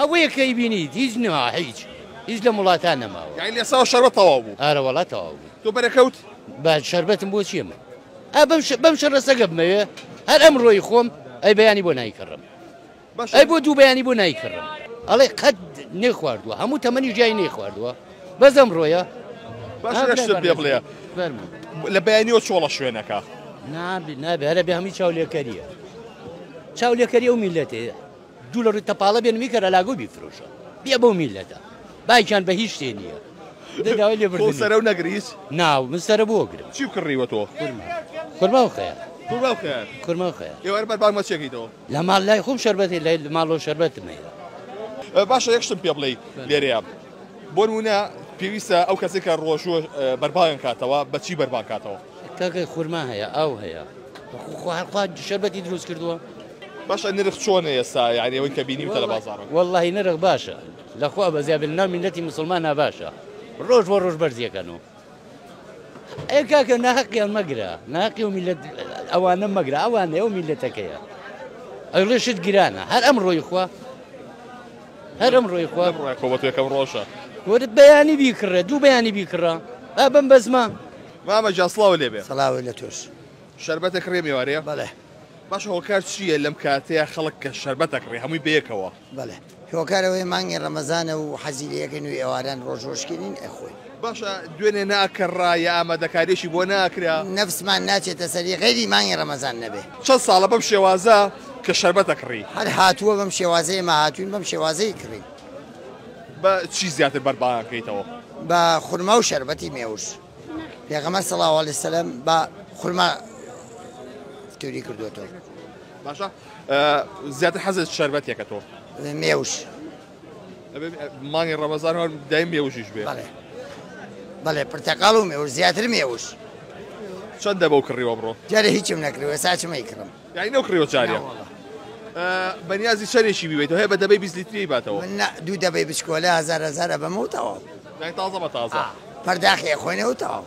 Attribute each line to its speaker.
Speaker 1: ئەوەیە کەی بینیت هیچ نەما هیچ لە وڵاتان نەماوە
Speaker 2: یعنی لێسا شەربەت تەواو بوو
Speaker 1: ئارە وڵات تەواو بوو
Speaker 2: تۆ بەرەکەوت
Speaker 1: با شەربەتم بۆ چیەمە بەم شەڕەسەگە بمەوێ هەر ئەمڕۆی خۆم ئەی بەیانی بۆ نایکڕم ئەی بۆ دوو بەیانی بۆ نایکڕم ئەڵێ قەت نێخواردووە هەموو تەمەنی ژیای نێخواردووە بەس ئەمڕۆیە
Speaker 2: باش یەکشت پێ بڵێ لە بەیانیەوە چۆڵە شوێنەکە
Speaker 1: نابێ هەرە بێ هەمی چاولێکەریە چاولێکەری ئەو میلەتەیە دوو لە ڕووی تەپاڵە بێن میکەرە لاگۆ بیفرۆشە بیا بەو میلەتە بايكان بهيش ثانية.
Speaker 2: سرو نقريس؟
Speaker 1: ناو من سر بوقرم.
Speaker 2: شو كريوتو؟
Speaker 1: خرما وخير.
Speaker 2: خرما وخير.
Speaker 1: خرما وخير.
Speaker 2: يا وربا بعد ما تشكيتو.
Speaker 1: لا ما لا يخوم شربتي لا ما له شربت مايلا.
Speaker 2: باشا يكشتم بيبلي ليرياب. بونونا بيويسا أو كذا روشو بربان كاتوا بتشي بربان كاتوا.
Speaker 1: كاك خرما هيا أو هيا. خو شربتي دروس كردوا.
Speaker 2: باشا نرخ شون يسا يعني وين كبيني مثل بازارك.
Speaker 1: والله نرخ باشا. لأخوة بزيابلنا ملتي مسلمانة باشا. روج وروج برزيا كانوا. إيه كاك ناقي المقرة ناقي وملت أوانا مقرة أوانا يوم ملتك يا. أغلشت جيرانا هل أمره يا إخوة؟ هل أمره يا إخوة؟
Speaker 2: أمره يا إخوة كم روشة.
Speaker 1: ورد بياني بيكرة دو بياني بيكرة. أبن بس ما
Speaker 2: مجا صلاة ولا بيه؟
Speaker 3: صلاة ولا توش.
Speaker 2: شربتك ريم يا وريا؟
Speaker 3: بله.
Speaker 2: باش هو كارت شيء اللي مكاتيا خلق شربتك ري همي بيكوا.
Speaker 3: بله. هو كانوا مانع رمضان وحزيلية كانوا يوارن رجوش كنين أخوي.
Speaker 2: باشا دوين ناكر يا أما دكاريشي بو ناكرا.
Speaker 3: نفس ما الناس تسري غيري مانع رمضان نبي.
Speaker 2: شو صار بمشي وازا كشربتك ري.
Speaker 3: هل هاتوا بمشي وازي ما هاتون بمشي وازي كري.
Speaker 2: بشي زيادة بربان كيتوا.
Speaker 3: بخرما وشربتي ميوش. يا غمر صلى الله عليه وسلم بخرما توري كردوتو.
Speaker 2: باشا زيادة حزة شربت يا كتو.
Speaker 3: ميوش.
Speaker 2: ماني رمضان هون دايم ميوش يشبه.
Speaker 3: بله. بله برتقالو ميوش زيادة ميوش.
Speaker 2: شن دبوا كريو برو؟
Speaker 3: جاري هيك من كريو ساعة ما يكرم.
Speaker 2: يعني نو كريو جارية. بنيازي شري شي بيبيتو هي بدأ بيبي زلتري باتو.
Speaker 3: من دو دبي بشكولا هزار بموت أو.
Speaker 2: يعني طازة ما طازة.
Speaker 3: فرداخي أخوينا وتاو.